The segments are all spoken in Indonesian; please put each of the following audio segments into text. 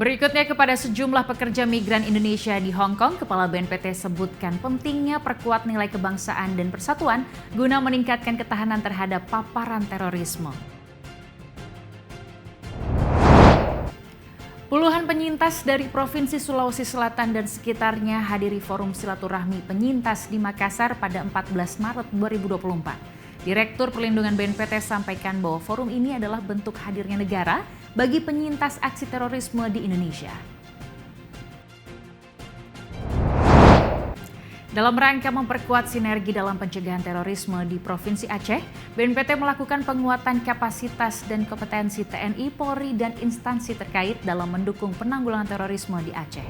Berikutnya kepada sejumlah pekerja migran Indonesia di Hong Kong, Kepala BNPT sebutkan pentingnya perkuat nilai kebangsaan dan persatuan guna meningkatkan ketahanan terhadap paparan terorisme. Puluhan penyintas dari Provinsi Sulawesi Selatan dan sekitarnya hadiri forum silaturahmi penyintas di Makassar pada 14 Maret 2024. Direktur Perlindungan BNPT sampaikan bahwa forum ini adalah bentuk hadirnya negara bagi penyintas aksi terorisme di Indonesia. Dalam rangka memperkuat sinergi dalam pencegahan terorisme di Provinsi Aceh, BNPT melakukan penguatan kapasitas dan kompetensi TNI, Polri, dan instansi terkait dalam mendukung penanggulangan terorisme di Aceh.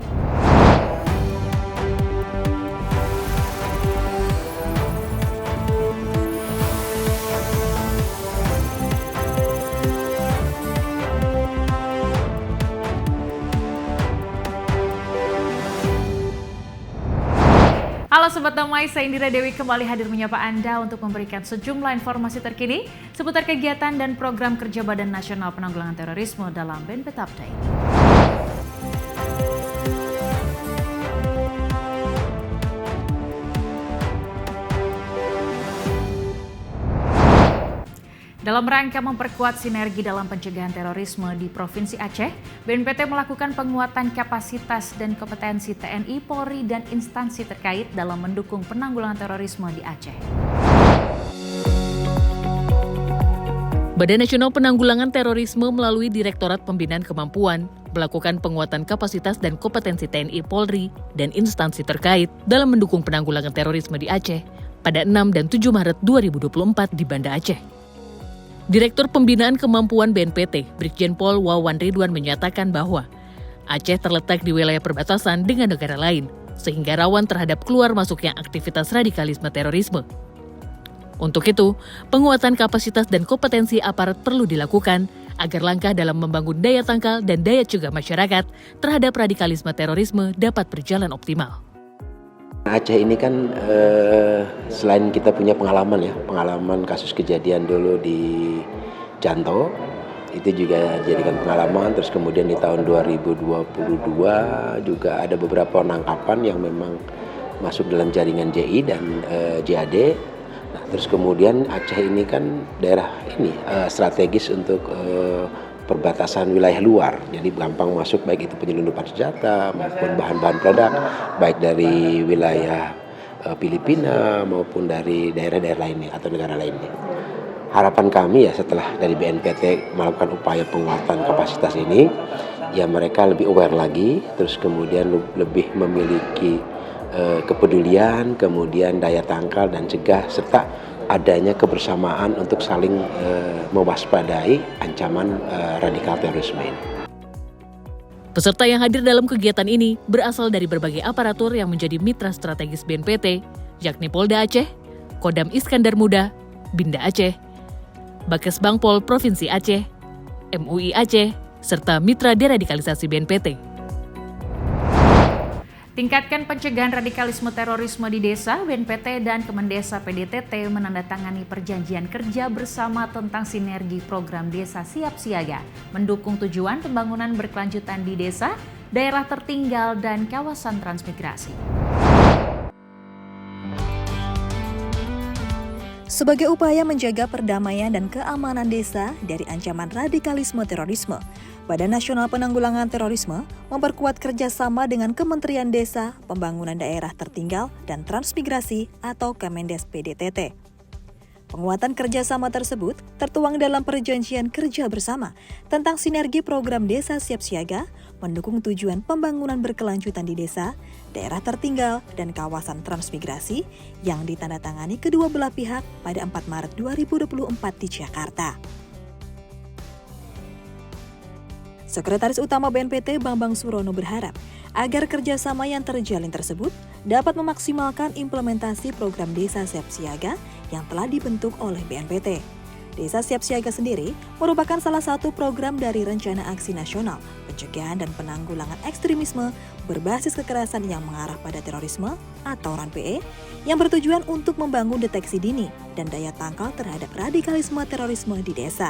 Halo Sobat Damai, saya Indira Dewi kembali hadir menyapa Anda untuk memberikan sejumlah informasi terkini seputar kegiatan dan program kerja Badan Nasional Penanggulangan Terorisme dalam BNPT Update. Dalam rangka memperkuat sinergi dalam pencegahan terorisme di Provinsi Aceh, BNPT melakukan penguatan kapasitas dan kompetensi TNI, Polri, dan instansi terkait dalam mendukung penanggulangan terorisme di Aceh. Badan Nasional Penanggulangan Terorisme melalui Direktorat Pembinaan Kemampuan melakukan penguatan kapasitas dan kompetensi TNI, Polri, dan instansi terkait dalam mendukung penanggulangan terorisme di Aceh pada 6 dan 7 Maret 2024 di Banda Aceh. Direktur Pembinaan Kemampuan BNPT, Brigjen Pol Wawan Ridwan menyatakan bahwa Aceh terletak di wilayah perbatasan dengan negara lain, sehingga rawan terhadap keluar masuknya aktivitas radikalisme terorisme. Untuk itu, penguatan kapasitas dan kompetensi aparat perlu dilakukan agar langkah dalam membangun daya tangkal dan daya cegah masyarakat terhadap radikalisme terorisme dapat berjalan optimal. Aceh ini kan selain kita punya pengalaman kasus kejadian dulu di Janto, itu juga jadikan pengalaman. Terus kemudian di tahun 2022 juga ada beberapa penangkapan yang memang masuk dalam jaringan JI dan JAD. Nah, terus kemudian Aceh ini kan daerah ini strategis untuk perbatasan wilayah luar, jadi gampang masuk baik itu penyelundupan senjata maupun bahan-bahan peledak, baik dari wilayah Filipina maupun dari daerah-daerah lainnya atau negara lainnya. Harapan kami ya setelah dari BNPT melakukan upaya penguatan kapasitas ini, ya mereka lebih aware lagi, terus kemudian lebih memiliki kepedulian, kemudian daya tangkal dan cegah, serta adanya kebersamaan untuk saling mewaspadai ancaman radikal terorisme ini. Peserta yang hadir dalam kegiatan ini berasal dari berbagai aparatur yang menjadi mitra strategis BNPT, yakni Polda Aceh, Kodam Iskandar Muda, Binda Aceh, Bakes Bangpol Provinsi Aceh, MUI Aceh, serta mitra deradikalisasi BNPT. Tingkatkan pencegahan radikalisme terorisme di desa, BNPT dan Kemendesa PDTT menandatangani perjanjian kerja bersama tentang sinergi program Desa Siap Siaga, mendukung tujuan pembangunan berkelanjutan di desa, daerah tertinggal, dan kawasan transmigrasi. Sebagai upaya menjaga perdamaian dan keamanan desa dari ancaman radikalisme terorisme, Badan Nasional Penanggulangan Terorisme memperkuat kerjasama dengan Kementerian Desa, Pembangunan Daerah Tertinggal, dan Transmigrasi atau Kemendes PDTT. Penguatan kerjasama tersebut tertuang dalam perjanjian kerja bersama tentang sinergi program Desa Siap Siaga, mendukung tujuan pembangunan berkelanjutan di desa, daerah tertinggal, dan kawasan transmigrasi yang ditandatangani kedua belah pihak pada 4 Maret 2024 di Jakarta. Sekretaris Utama BNPT Bambang Surono berharap agar kerjasama yang terjalin tersebut dapat memaksimalkan implementasi program Desa Siap Siaga yang telah dibentuk oleh BNPT. Desa Siap Siaga sendiri merupakan salah satu program dari Rencana Aksi Nasional Pencegahan dan Penanggulangan Ekstremisme berbasis kekerasan yang mengarah pada terorisme atau RAN-PE yang bertujuan untuk membangun deteksi dini dan daya tangkal terhadap radikalisme terorisme di desa.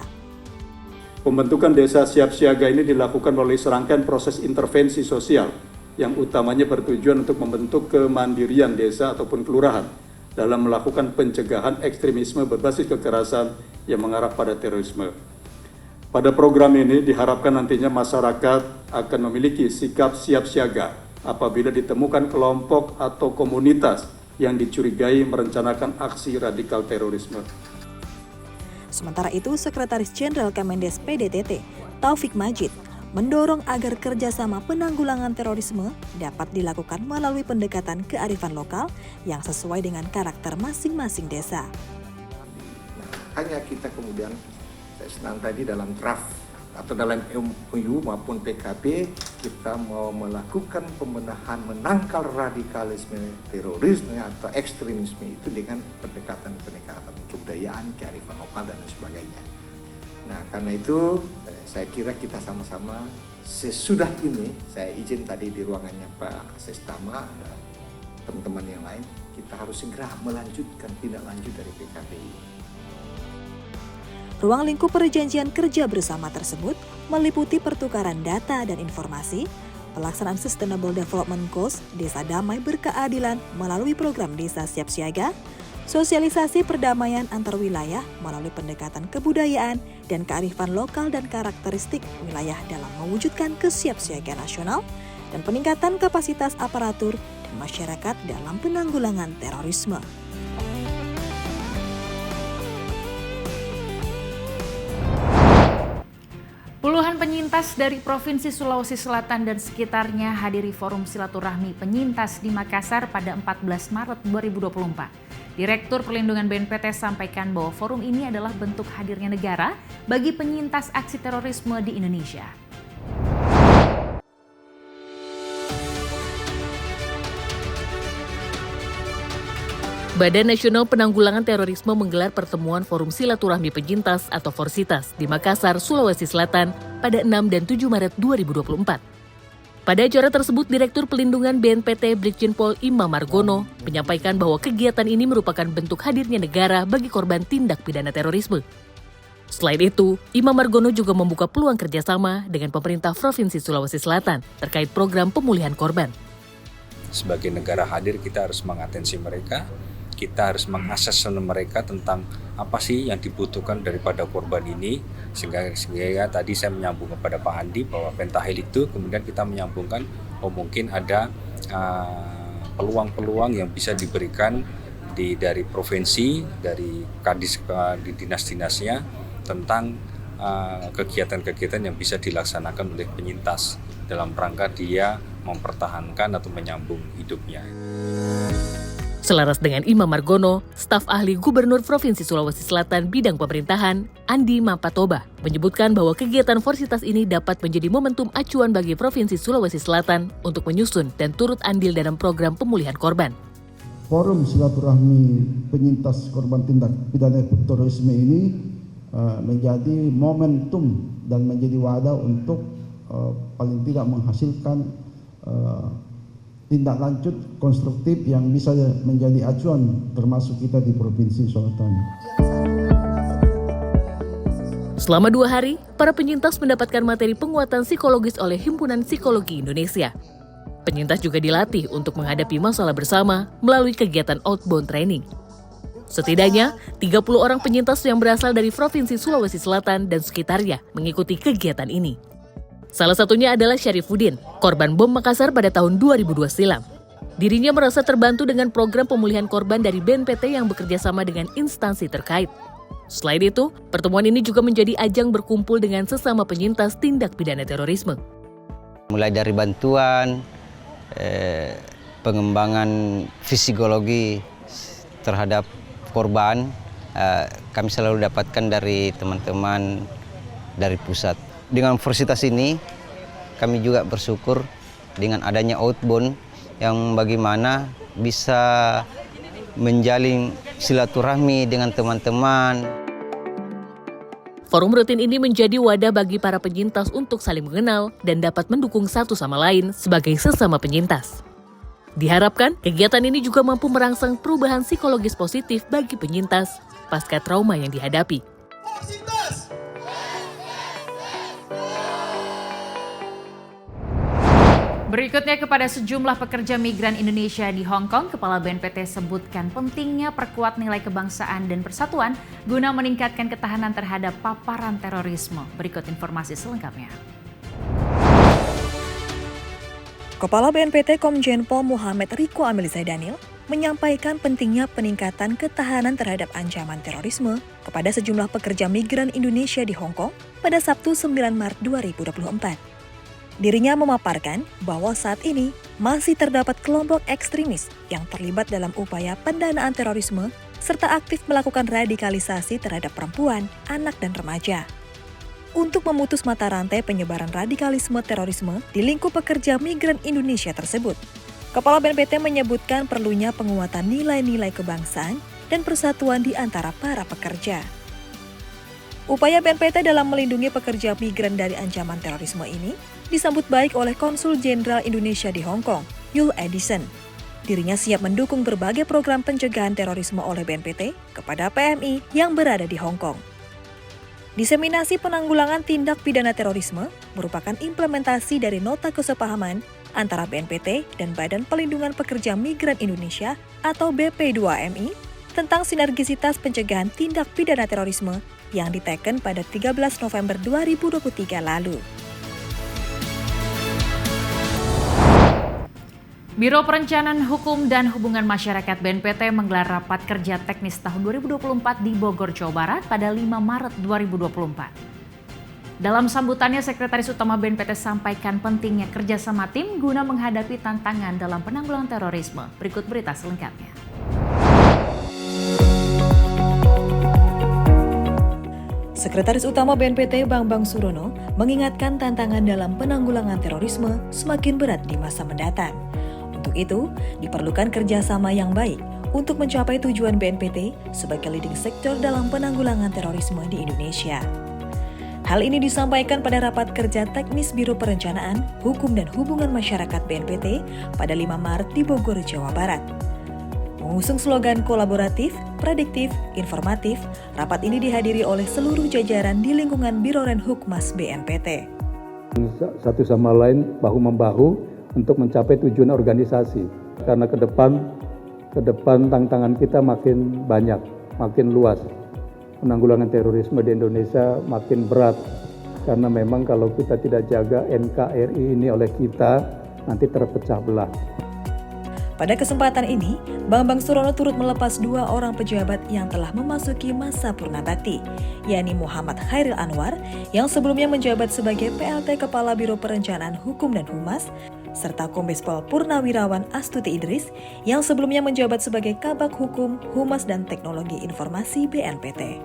Pembentukan desa siap siaga ini dilakukan melalui serangkaian proses intervensi sosial yang utamanya bertujuan untuk membentuk kemandirian desa ataupun kelurahan dalam melakukan pencegahan ekstremisme berbasis kekerasan yang mengarah pada terorisme. Pada program ini diharapkan nantinya masyarakat akan memiliki sikap siap siaga apabila ditemukan kelompok atau komunitas yang dicurigai merencanakan aksi radikal terorisme. Sementara itu, Sekretaris Jenderal Kemendes PDTT, Taufik Majid, mendorong agar kerjasama penanggulangan terorisme dapat dilakukan melalui pendekatan kearifan lokal yang sesuai dengan karakter masing-masing desa. Hanya kita kemudian, saya senang tadi dalam draft atau dalam MOU maupun PKP, kita mau melakukan pembenahan menangkal radikalisme, terorisme atau ekstremisme itu dengan pendekatan-pendekatan kebudayaan, kearifan lokal dan sebagainya. Nah, karena itu saya kira kita sama-sama sesudah ini, saya izin tadi di ruangannya Pak Sestama dan teman-teman yang lain, kita harus segera melanjutkan tindak lanjut dari PKP ini. Ruang lingkup perjanjian kerja bersama tersebut meliputi pertukaran data dan informasi, pelaksanaan Sustainable Development Goals Desa Damai Berkeadilan melalui program Desa Siap Siaga, sosialisasi perdamaian antar wilayah melalui pendekatan kebudayaan dan kearifan lokal dan karakteristik wilayah dalam mewujudkan kesiapsiagaan nasional, dan peningkatan kapasitas aparatur dan masyarakat dalam penanggulangan terorisme. Puluhan penyintas dari Provinsi Sulawesi Selatan dan sekitarnya hadiri forum silaturahmi penyintas di Makassar pada 14 Maret 2024. Direktur Perlindungan BNPT sampaikan bahwa forum ini adalah bentuk hadirnya negara bagi penyintas aksi terorisme di Indonesia. Badan Nasional Penanggulangan Terorisme menggelar pertemuan Forum Silaturahmi Penyintas atau Forsitas di Makassar, Sulawesi Selatan pada 6 dan 7 Maret 2024. Pada acara tersebut, Direktur Pelindungan BNPT Brigjen Pol Imam Margono menyampaikan bahwa kegiatan ini merupakan bentuk hadirnya negara bagi korban tindak pidana terorisme. Selain itu, Imam Margono juga membuka peluang kerjasama dengan pemerintah Provinsi Sulawesi Selatan terkait program pemulihan korban. Sebagai negara hadir, kita harus mengatensi mereka. Kita harus mengassessment mereka tentang apa sih yang dibutuhkan daripada korban ini, sehingga tadi saya menyambung kepada Pak Andi bahwa pentahil itu kemudian kita menyambungkan mungkin ada peluang-peluang yang bisa diberikan dari provinsi, dari kadis di dinas-dinasnya tentang kegiatan-kegiatan yang bisa dilaksanakan oleh penyintas dalam rangka dia mempertahankan atau menyambung hidupnya. Selaras dengan Imam Margono, staf ahli Gubernur Provinsi Sulawesi Selatan bidang pemerintahan, Andi Mampatoba, menyebutkan bahwa kegiatan Forsitas ini dapat menjadi momentum acuan bagi Provinsi Sulawesi Selatan untuk menyusun dan turut andil dalam program pemulihan korban. Forum Silaturahmi Penyintas Korban Tindak Pidana Terorisme ini menjadi momentum dan menjadi wadah untuk paling tidak menghasilkan tindak lanjut konstruktif yang bisa menjadi acuan termasuk kita di Provinsi Selatan. Selama 2 hari, para penyintas mendapatkan materi penguatan psikologis oleh Himpunan Psikologi Indonesia. Penyintas juga dilatih untuk menghadapi masalah bersama melalui kegiatan outbound training. Setidaknya, 30 orang penyintas yang berasal dari Provinsi Sulawesi Selatan dan sekitarnya mengikuti kegiatan ini. Salah satunya adalah Syarifuddin, korban bom Makassar pada tahun 2002 silam. Dirinya merasa terbantu dengan program pemulihan korban dari BNPT yang bekerja sama dengan instansi terkait. Selain itu, pertemuan ini juga menjadi ajang berkumpul dengan sesama penyintas tindak pidana terorisme. Mulai dari bantuan, pengembangan psikologi terhadap korban, kami selalu dapatkan dari teman-teman dari pusat. Dengan Forsitas ini, kami juga bersyukur dengan adanya outbound yang bagaimana bisa menjalin silaturahmi dengan teman-teman. Forum rutin ini menjadi wadah bagi para penyintas untuk saling mengenal dan dapat mendukung satu sama lain sebagai sesama penyintas. Diharapkan, kegiatan ini juga mampu merangsang perubahan psikologis positif bagi penyintas pasca trauma yang dihadapi. Berikutnya, kepada sejumlah pekerja migran Indonesia di Hong Kong, Kepala BNPT sebutkan pentingnya perkuat nilai kebangsaan dan persatuan guna meningkatkan ketahanan terhadap paparan terorisme. Berikut informasi selengkapnya. Kepala BNPT Komjen Pol Muhammad Riko Amilisai Daniel menyampaikan pentingnya peningkatan ketahanan terhadap ancaman terorisme kepada sejumlah pekerja migran Indonesia di Hong Kong pada Sabtu 9 Maret 2024. Dirinya memaparkan bahwa saat ini masih terdapat kelompok ekstremis yang terlibat dalam upaya pendanaan terorisme serta aktif melakukan radikalisasi terhadap perempuan, anak, dan remaja. Untuk memutus mata rantai penyebaran radikalisme terorisme di lingkup pekerja migran Indonesia tersebut, Kepala BNPT menyebutkan perlunya penguatan nilai-nilai kebangsaan dan persatuan di antara para pekerja. Upaya BNPT dalam melindungi pekerja migran dari ancaman terorisme ini disambut baik oleh Konsul Jenderal Indonesia di Hong Kong, Yul Edison. Dirinya siap mendukung berbagai program pencegahan terorisme oleh BNPT kepada PMI yang berada di Hong Kong. Diseminasi penanggulangan tindak pidana terorisme merupakan implementasi dari nota kesepahaman antara BNPT dan Badan Pelindungan Pekerja Migran Indonesia atau BP2MI tentang sinergisitas pencegahan tindak pidana terorisme yang diteken pada 13 November 2023 lalu. Biro Perencanaan Hukum dan Hubungan Masyarakat BNPT menggelar rapat kerja teknis tahun 2024 di Bogor, Jawa Barat pada 5 Maret 2024. Dalam sambutannya, Sekretaris Utama BNPT sampaikan pentingnya kerjasama tim guna menghadapi tantangan dalam penanggulangan terorisme. Berikut berita selengkapnya. Sekretaris Utama BNPT Bambang Surono mengingatkan tantangan dalam penanggulangan terorisme semakin berat di masa mendatang. Untuk itu, diperlukan kerjasama yang baik untuk mencapai tujuan BNPT sebagai leading sektor dalam penanggulangan terorisme di Indonesia. Hal ini disampaikan pada rapat kerja teknis Biro Perencanaan, Hukum dan Hubungan Masyarakat BNPT pada 5 Maret di Bogor, Jawa Barat. Mengusung slogan kolaboratif, prediktif, informatif, rapat ini dihadiri oleh seluruh jajaran di lingkungan Biro Renhukmas BNPT. Satu sama lain bahu-membahu untuk mencapai tujuan organisasi. Karena ke depan tantangan kita makin banyak, makin luas. Penanggulangan terorisme di Indonesia makin berat. Karena memang kalau kita tidak jaga NKRI ini oleh kita, nanti terpecah belah. Pada kesempatan ini, Bambang Surono turut melepas 2 orang pejabat yang telah memasuki masa purna bakti, yakni Muhammad Khairil Anwar yang sebelumnya menjabat sebagai PLT Kepala Biro Perencanaan Hukum dan Humas, serta Kombes Pol Purnawirawan Astuti Idris yang sebelumnya menjabat sebagai Kabag Hukum, Humas dan Teknologi Informasi BNPT.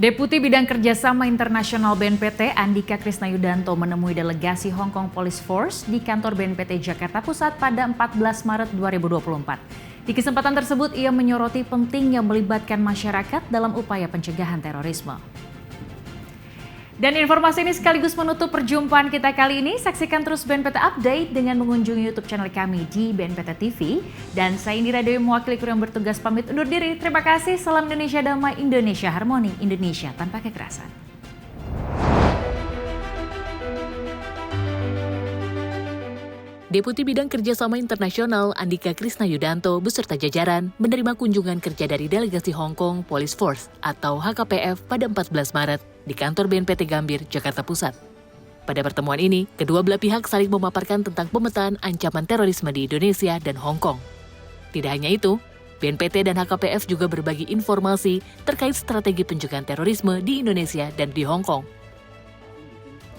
Deputi Bidang Kerjasama Internasional BNPT Andika Krisnayudanto menemui delegasi Hong Kong Police Force di kantor BNPT Jakarta Pusat pada 14 Maret 2024. Di kesempatan tersebut, ia menyoroti pentingnya melibatkan masyarakat dalam upaya pencegahan terorisme. Dan informasi ini sekaligus menutup perjumpaan kita kali ini. Saksikan terus BNPT Update dengan mengunjungi YouTube channel kami di BNPT TV. Dan saya Indira Dewi mewakili kru yang bertugas pamit undur diri. Terima kasih. Salam Indonesia Damai, Indonesia Harmoni, Indonesia tanpa kekerasan. Deputi Bidang Kerjasama Internasional Andika Krisnayudanto beserta jajaran menerima kunjungan kerja dari delegasi Hong Kong Police Force atau HKPF pada 14 Maret di kantor BNPT Gambir, Jakarta Pusat. Pada pertemuan ini, kedua belah pihak saling memaparkan tentang pemetaan ancaman terorisme di Indonesia dan Hong Kong. Tidak hanya itu, BNPT dan HKPF juga berbagi informasi terkait strategi pencegahan terorisme di Indonesia dan di Hong Kong.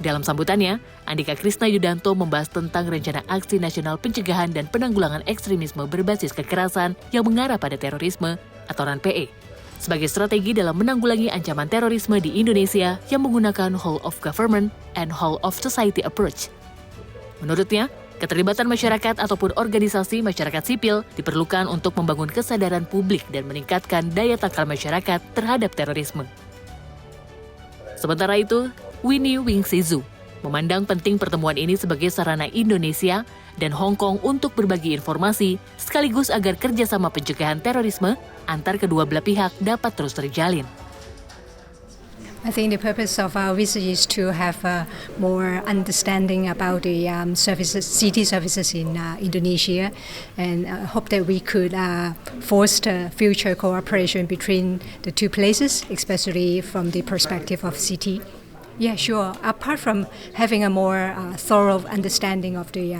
Dalam sambutannya, Andika Krisnayudanto membahas tentang Rencana Aksi Nasional Pencegahan dan Penanggulangan Ekstremisme Berbasis Kekerasan yang mengarah pada terorisme atau RAN-PE, sebagai strategi dalam menanggulangi ancaman terorisme di Indonesia yang menggunakan whole of government and whole of society approach. Menurutnya, keterlibatan masyarakat ataupun organisasi masyarakat sipil diperlukan untuk membangun kesadaran publik dan meningkatkan daya tangkal masyarakat terhadap terorisme. Sementara itu, Winnie Wing Sizu memandang penting pertemuan ini sebagai sarana Indonesia dan Hong Kong untuk berbagi informasi sekaligus agar kerjasama pencegahan terorisme antar kedua belah pihak dapat terus terjalin. I think the purpose of our visit is to have more understanding about the city services in Indonesia, and hope that we could foster future cooperation between the two places, especially from the perspective of city. Yeah, sure. Apart from having a more thorough understanding of the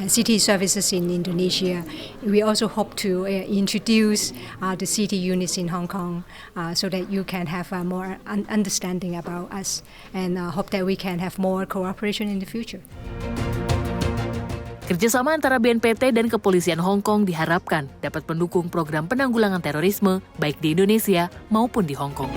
city services in Indonesia, we also hope to introduce the city units in Hong Kong so that you can have more understanding about us, and hope that we can have more cooperation in the future. Kerjasama antara BNPT dan Kepolisian Hong Kong diharapkan dapat mendukung program penanggulangan terorisme baik di Indonesia maupun di Hong Kong.